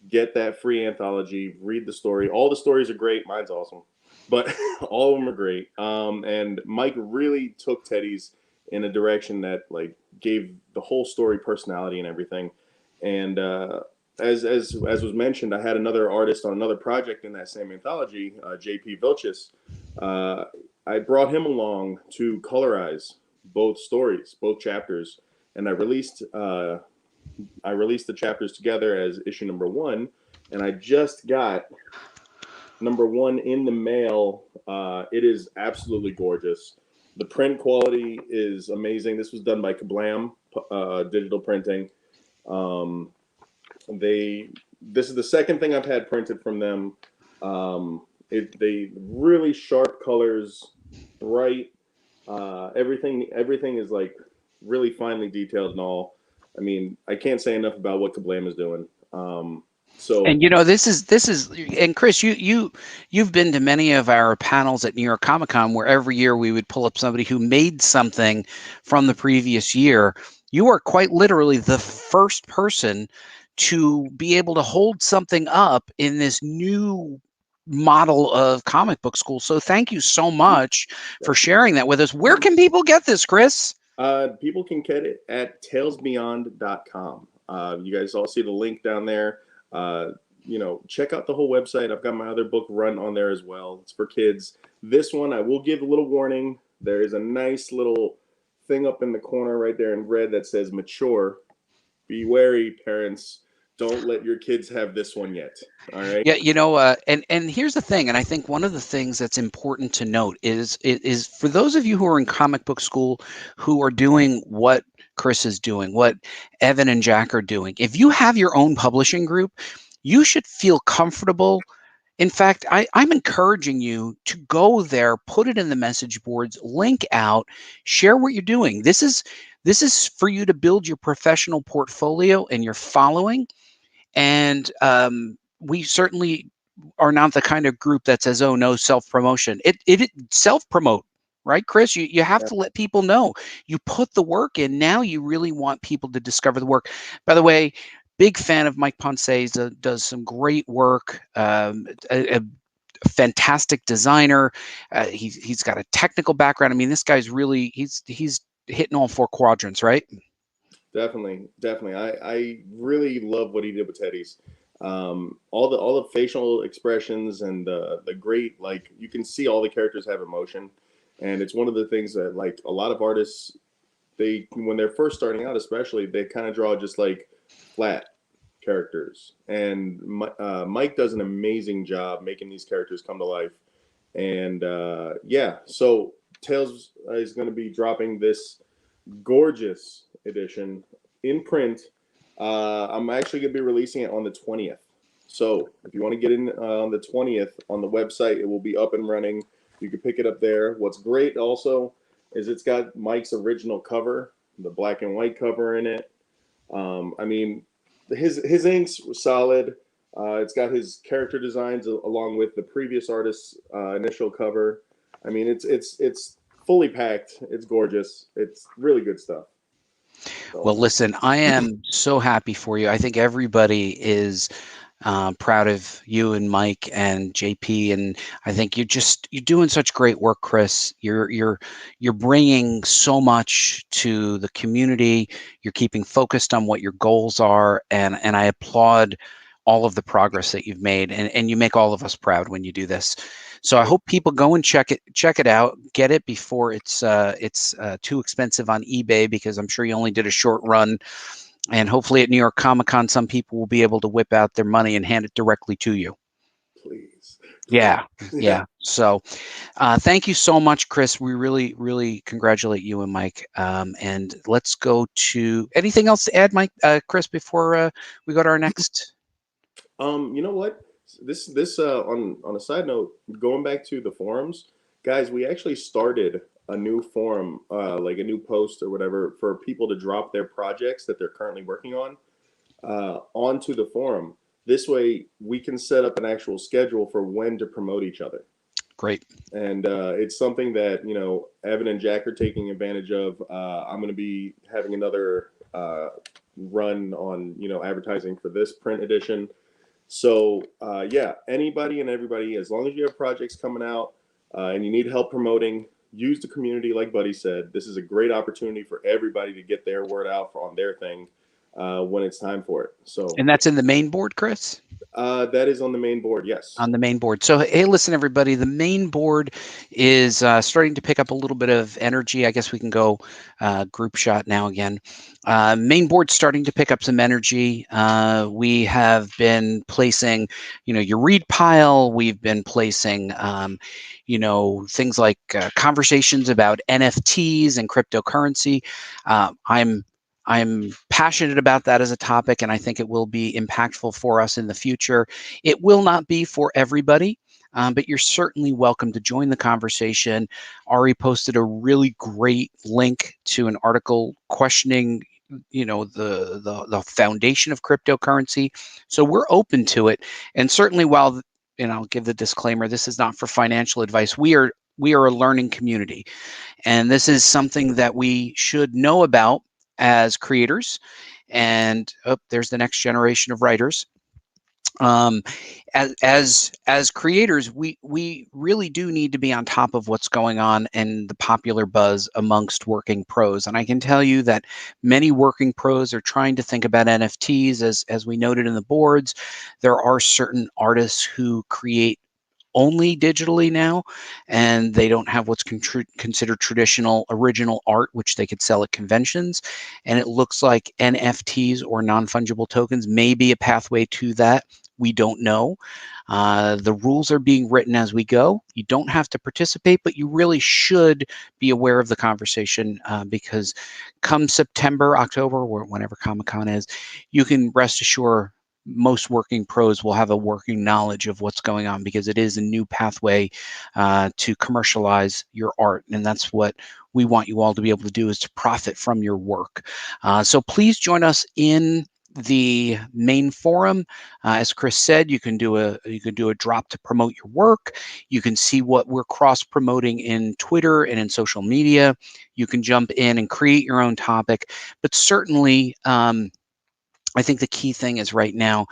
Get that free anthology. Read the story. All the stories are great. Mine's awesome. But all of them are great. And Mike really took Teddy's in a direction that like gave the whole story personality and everything. And as was mentioned, I had another artist on another project in that same anthology, J.P. Vilchis. I brought him along to colorize both stories, both chapters, and I released the chapters together as issue #1, and I just got #1 in the mail. It is absolutely gorgeous. The print quality is amazing. This was done by Kablam Digital Printing. This is the second thing I've had printed from them. They really sharp colors, bright. Everything is like really finely detailed and all. I mean, I can't say enough about what Kablam is doing. And you know, this is and Chris, you've been to many of our panels at New York Comic Con where every year we would pull up somebody who made something from the previous year. You are quite literally the first person to be able to hold something up in this new model of Comic Book School. So thank you so much for sharing that with us. Where can people get this, Chris? People can get it at talesbeyond.com. You guys all see the link down there. Check out the whole website. I've got my other book run on there as well. It's for kids. This one, I will give a little warning. There is a nice little thing up in the corner right there in red that says mature. Be wary, parents. Don't let your kids have this one yet. All right. Yeah, and here's the thing, and I think one of the things that's important to note is for those of you who are in Comic Book School who are doing what Chris is doing, what Evan and Jack are doing. If you have your own publishing group, you should feel comfortable In fact, I'm encouraging you to go there, put it in the message boards, link out, share what you're doing. This is for you to build your professional portfolio and your following. And we certainly are not the kind of group that says, "Oh no, self-promotion." It self-promote, right, Chris? You have to let people know you put the work in. Now you really want people to discover the work. By the way, big fan of Mike Ponce. Does some great work. A fantastic designer. He's got a technical background. I mean, this guy's really he's hitting all four quadrants, right? Definitely. I really love what he did with Teddy's. All the facial expressions and the great, like, you can see all the characters have emotion, and it's one of the things that, like, a lot of artists, they, when they're first starting out especially, they kind of draw just like flat characters, and Mike does an amazing job making these characters come to life. And yeah, so Tales is going to be dropping this gorgeous edition in print. I'm actually going to be releasing it on the 20th. So if you want to get in on the 20th on the website, it will be up and running. You can pick it up there. What's great also is it's got Mike's original cover, the black and white cover in it. I mean, his inks were solid. It's got his character designs along with the previous artist's initial cover. I mean, it's fully packed. It's gorgeous. It's really good stuff. So. Well, listen, I am so happy for you. I think everybody is proud of you and Mike and JP, and I think you're doing such great work, Chris. You're bringing so much to the community. You're keeping focused on what your goals are, and I applaud all of the progress that you've made, and you make all of us proud when you do this. So I hope people go and check it out, get it before it's too expensive on eBay, because I'm sure you only did a short run. And hopefully at New York Comic Con, some people will be able to whip out their money and hand it directly to you. Please. Yeah. So thank you so much, Chris. We really, really congratulate you and Mike. And let's go to anything else to add, Mike, Chris, before we go to our next. You know what? This on a side note, going back to the forums, guys, we actually started a new forum, like a new post or whatever, for people to drop their projects that they're currently working on onto the forum. This way we can set up an actual schedule for when to promote each other. Great. And it's something that, you know, Evan and Jack are taking advantage of. I'm going to be having another run on, you know, advertising for this print edition. So yeah, anybody and everybody, as long as you have projects coming out and you need help promoting, use the community. Like Buddy said, this is a great opportunity for everybody to get their word out on their thing when it's time for it. So, and that's in the main board, Chris? That is on the main board, yes. On the main board. So, hey, listen, everybody, the main board is starting to pick up a little bit of energy. I guess we can go group shot now again. Main board starting to pick up some energy. We have been placing, you know, your read pile. We've been placing, you know, things like conversations about NFTs and cryptocurrency. I'm passionate about that as a topic, and I think it will be impactful for us in the future. It will not be for everybody, but you're certainly welcome to join the conversation. Ari posted a really great link to an article questioning, you know, the foundation of cryptocurrency. So we're open to it, and certainly, while, and I'll give the disclaimer, this is not for financial advice. We are a learning community, and this is something that we should know about as creators. And there's the next generation of writers. As creators, we really do need to be on top of what's going on and the popular buzz amongst working pros. And I can tell you that many working pros are trying to think about NFTs. As we noted in the boards, there are certain artists who create only digitally now, and they don't have what's considered traditional original art, which they could sell at conventions. And it looks like NFTs, or non-fungible tokens, may be a pathway to that. We don't know. The rules are being written as we go. You don't have to participate, but you really should be aware of the conversation, because come September, October, or whenever Comic-Con is, you can rest assured most working pros will have a working knowledge of what's going on, because it is a new pathway to commercialize your art. And that's what we want you all to be able to do, is to profit from your work. So please join us in the main forum. As Chris said, you can do a drop to promote your work. You can see what we're cross promoting in Twitter and in social media. You can jump in and create your own topic. But certainly, I think the key thing is, right now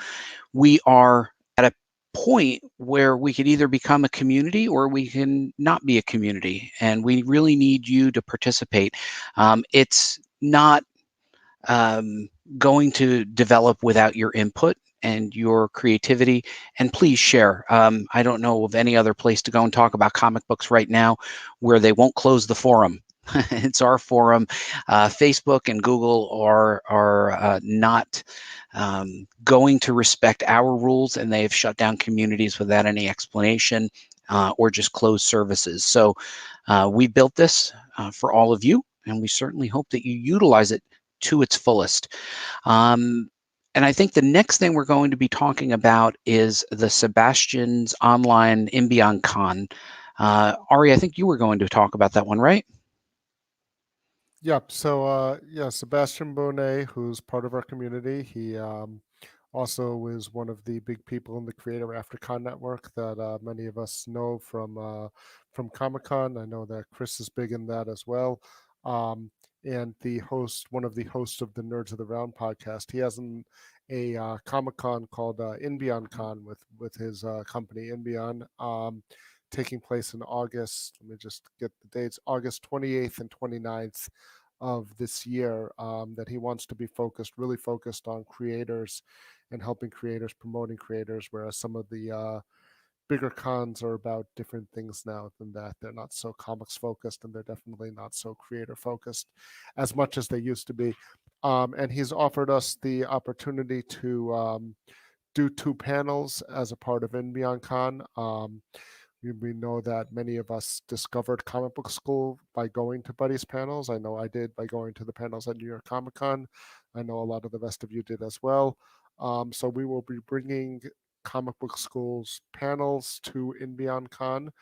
we are at a point where we could either become a community or we can not be a community, and we really need you to participate. It's not going to develop without your input and your creativity. And please share. I don't know of any other place to go and talk about comic books right now where they won't close the forum. It's our forum. Facebook and Google are not going to respect our rules, and they have shut down communities without any explanation, or just closed services. So we built this for all of you, and we certainly hope that you utilize it to its fullest. And I think the next thing we're going to be talking about is the Sebastian's Online Imbion Con. Ari, I think you were going to talk about that one, right? Yep. So, Sebastian Bonet, who's part of our community, he also is one of the big people in the Creator After Con network that many of us know from Comic Con. I know that Chris is big in that as well. And one of the hosts of the Nerds of the Round podcast, he has a Comic Con called Inbion Con with his company Inbion. Taking place in August. Let me just get the dates. August 28th and 29th of this year, that he wants to be really focused on creators and helping creators, promoting creators, whereas some of the bigger cons are about different things now than that. They're not so comics focused, and they're definitely not so creator focused as much as they used to be. And he's offered us the opportunity to do 2 panels as a part of Inbion Con. We know that many of us discovered comic book school by going to Buddy's panels. I know I did by going to the panels at New York Comic Con. I know a lot of the rest of you did as well. So we will be bringing comic book school's panels to Inbion Con.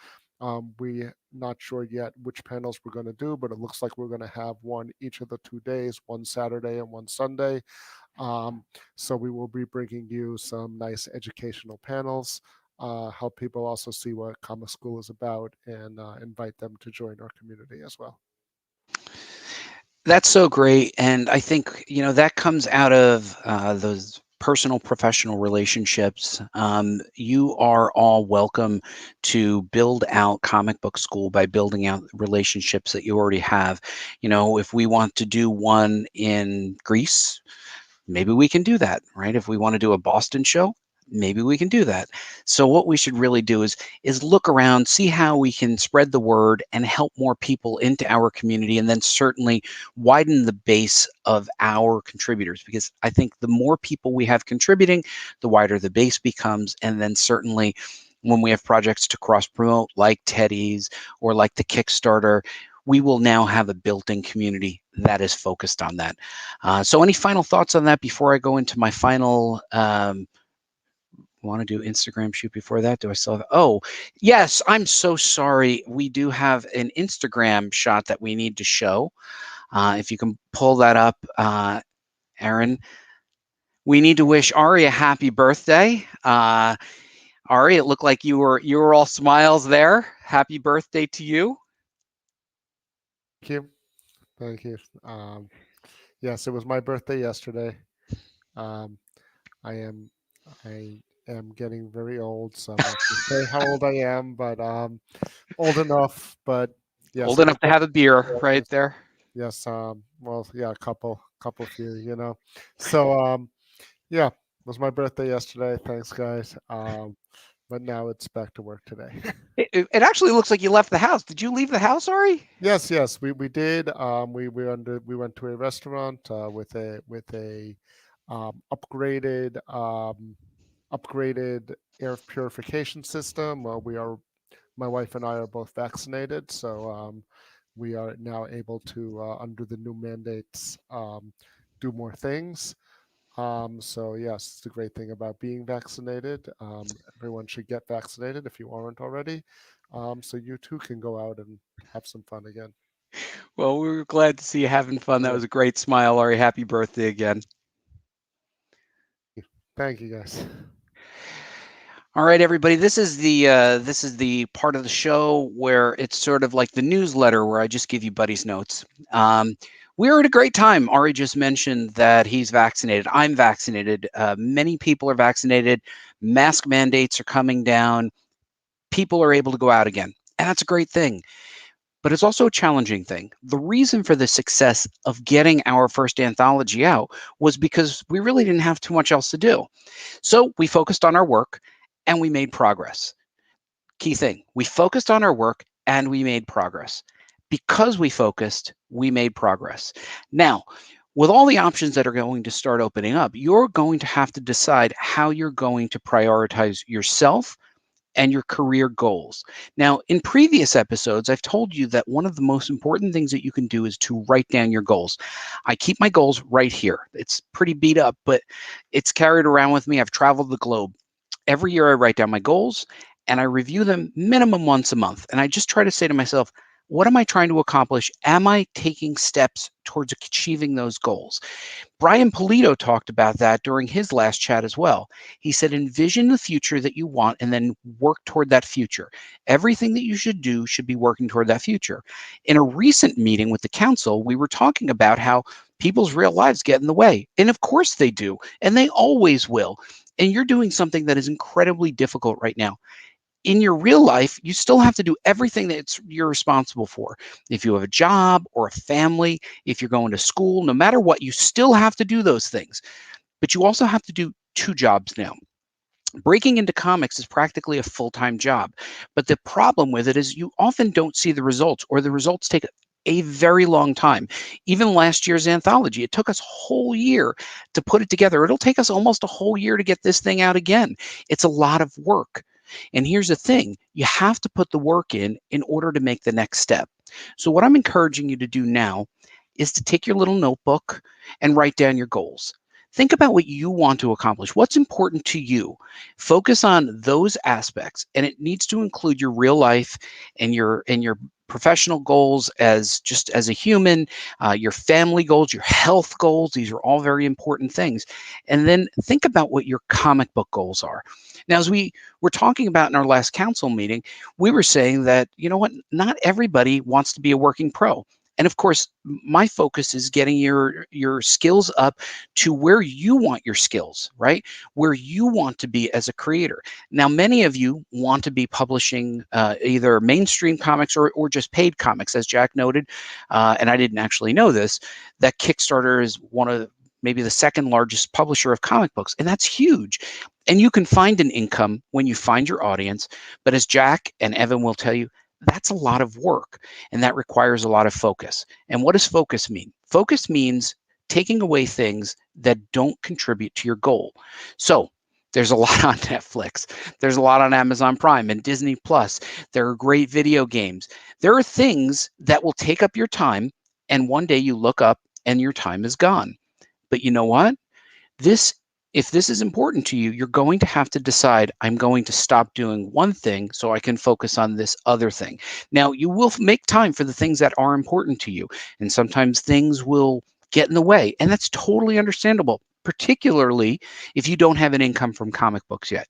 We're not sure yet which panels we're going to do, but it looks like we're going to have one each of the 2 days, one Saturday and one Sunday. So we will be bringing you some nice educational panels. Help people also see what comic school is about, and invite them to join our community as well. That's so great. And I think, that comes out of those personal professional relationships. You are all welcome to build out comic book school by building out relationships that you already have. If we want to do one in Greece, maybe we can do that, right? If we want to do a Boston show, maybe we can do that. So what we should really do is look around, see how we can spread the word and help more people into our community, and then certainly widen the base of our contributors, because I think the more people we have contributing, the wider the base becomes. And then certainly when we have projects to cross promote, like Teddy's or like the Kickstarter, we will now have a built-in community that is focused on that. So any final thoughts on that before I go into my final want to do Instagram shoot before that? Do I still have? Oh, yes. I'm so sorry. We do have an Instagram shot that we need to show. If you can pull that up, Aaron. We need to wish Ari a happy birthday. Ari, it looked like you were all smiles there. Happy birthday to you. Thank you. Yes, it was my birthday yesterday. I am getting very old, so I'm not going to say how old I am, but old enough. But yes, Old enough to have a beer right there. Yes. Well, yeah, a couple few. So yeah, it was my birthday yesterday. Thanks, guys. But now it's back to work today. It actually looks like you left the house. Did you leave the house, Ari? Yes, we did. We went to a restaurant with a upgraded air purification system. My wife and I are both vaccinated, so we are now able to, under the new mandates, do more things. So yes, it's the great thing about being vaccinated. Everyone should get vaccinated if you aren't already. So you too can go out and have some fun again. Well, we were glad to see you having fun. That Yeah. was a great smile, Ari. Happy birthday again. Thank you, guys. All right, everybody. This is the part of the show where it's sort of like the newsletter where I just give you Buddy's notes. We're at a great time. Ari just mentioned that he's vaccinated. I'm vaccinated. Many people are vaccinated. Mask mandates are coming down. People are able to go out again, and that's a great thing. But it's also a challenging thing. The reason for the success of getting our first anthology out was because we really didn't have too much else to do. So we focused on our work and we made progress. Key thing, we focused on our work and we made progress. Because we focused, we made progress. Now, with all the options that are going to start opening up, you're going to have to decide how you're going to prioritize yourself and your career goals. Now, in previous episodes, I've told you that one of the most important things that you can do is to write down your goals. I keep my goals right here. It's pretty beat up, but it's carried around with me. I've traveled the globe. Every year I write down my goals and I review them minimum once a month. And I just try to say to myself, what am I trying to accomplish? Am I taking steps towards achieving those goals? Brian Polito talked about that during his last chat as well. He said, envision the future that you want and then work toward that future. Everything that you should do should be working toward that future. In a recent meeting with the council, we were talking about how people's real lives get in the way. And of course they do, and they always will. And you're doing something that is incredibly difficult right now. In your real life, you still have to do everything that you're responsible for. If you have a job or a family, if you're going to school, no matter what, you still have to do those things. But you also have to do two jobs now. Breaking into comics is practically a full-time job. But the problem with it is you often don't see the results, or the results take a very long time. Even last year's anthology, it took us a whole year to put it together. It'll take us almost a whole year to get this thing out again. It's a lot of work. And here's the thing, you have to put the work in order to make the next step. So what I'm encouraging you to do now is to take your little notebook and write down your goals. Think about what you want to accomplish. What's important to you? Focus on those aspects, and it needs to include your real life and your professional goals as just as a human, your family goals, your health goals. These are all very important things. And then think about what your comic book goals are. Now, as we were talking about in our last council meeting, we were saying that, you know what, not everybody wants to be a working pro. And of course, my focus is getting your skills up to where you want your skills, right? Where you want to be as a creator. Now, many of you want to be publishing either mainstream comics or just paid comics, as Jack noted. And I didn't actually know this, that Kickstarter is one of maybe the second largest publisher of comic books. And that's huge. And you can find an income when you find your audience. But as Jack and Evan will tell you, that's a lot of work, and that requires a lot of focus. And what does focus mean? Focus means taking away things that don't contribute to your goal. So there's a lot on Netflix. There's a lot on Amazon Prime and Disney Plus. There are great video games. There are things that will take up your time, and one day you look up and your time is gone. But you know what? If this is important to you, you're going to have to decide, I'm going to stop doing one thing so I can focus on this other thing. Now, you will make time for the things that are important to you, and sometimes things will get in the way, and that's totally understandable, particularly if you don't have an income from comic books yet.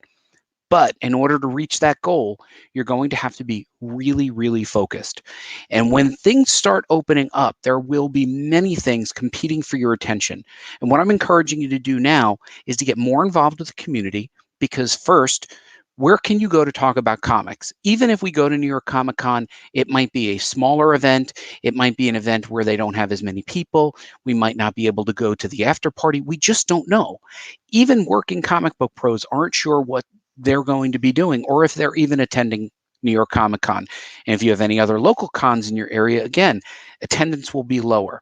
But in order to reach that goal, you're going to have to be really, really focused. And when things start opening up, there will be many things competing for your attention. And what I'm encouraging you to do now is to get more involved with the community, because first, where can you go to talk about comics? Even if we go to New York Comic Con, it might be a smaller event. It might be an event where they don't have as many people. We might not be able to go to the after party. We just don't know. Even working comic book pros aren't sure what they're going to be doing, or if they're even attending New York Comic Con. And if you have any other local cons in your area, again, attendance will be lower.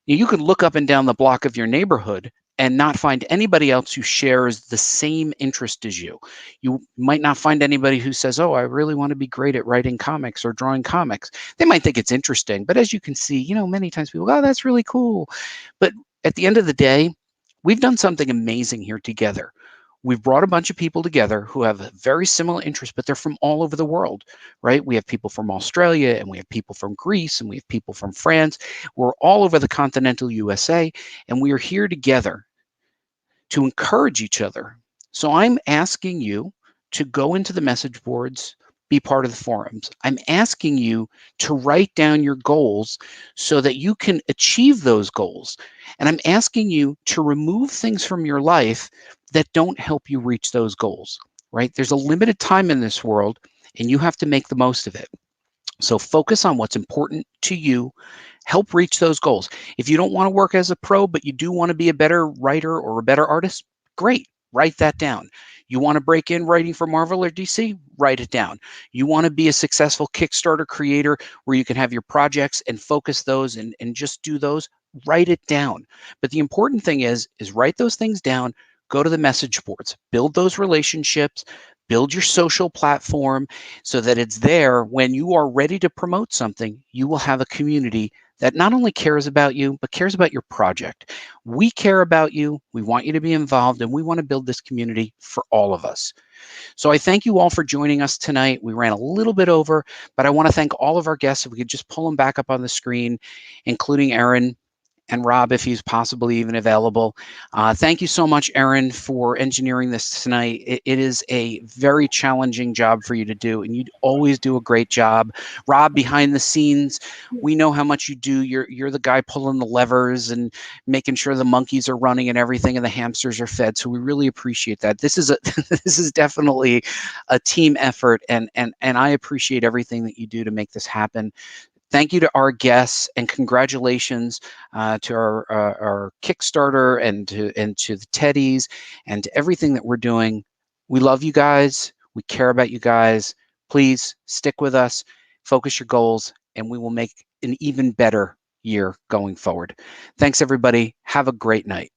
You could look up and down the block of your neighborhood and not find anybody else who shares the same interest as you. You might not find anybody who says, oh, I really want to be great at writing comics or drawing comics. They might think it's interesting, but as you can see, many times people go, oh, that's really cool. But at the end of the day, we've done something amazing here together. We've brought a bunch of people together who have very similar interests, but they're from all over the world, right? We have people from Australia, and we have people from Greece, and we have people from France. We're all over the continental USA, and we are here together to encourage each other. So I'm asking you to go into the message boards, be part of the forums. I'm asking you to write down your goals so that you can achieve those goals. And I'm asking you to remove things from your life that don't help you reach those goals, right? There's a limited time in this world, and you have to make the most of it. So focus on what's important to you. Help reach those goals. If you don't want to work as a pro, but you do want to be a better writer or a better artist, great. Write that down. You want to break in writing for Marvel or DC? Write it down. You want to be a successful Kickstarter creator where you can have your projects and focus those and just do those? Write it down. But the important thing is write those things down, go to the message boards, build those relationships, build your social platform so that it's there when you are ready to promote something. You will have a community that not only cares about you, but cares about your project. We care about you. We want you to be involved, and we want to build this community for all of us. So I thank you all for joining us tonight. We ran a little bit over, but I want to thank all of our guests. If we could just pull them back up on the screen, including Aaron and Rob, if he's possibly even available. Thank you so much, Aaron, for engineering this tonight. It is a very challenging job for you to do, and you always do a great job. Rob, behind the scenes, we know how much you do. You're the guy pulling the levers and making sure the monkeys are running and everything, and the hamsters are fed. So we really appreciate that. This is this is definitely a team effort, and I appreciate everything that you do to make this happen. Thank you to our guests, and congratulations to our Kickstarter and to the Teddies and to everything that we're doing. We love you guys. We care about you guys. Please stick with us, focus your goals, and we will make an even better year going forward. Thanks, everybody. Have a great night.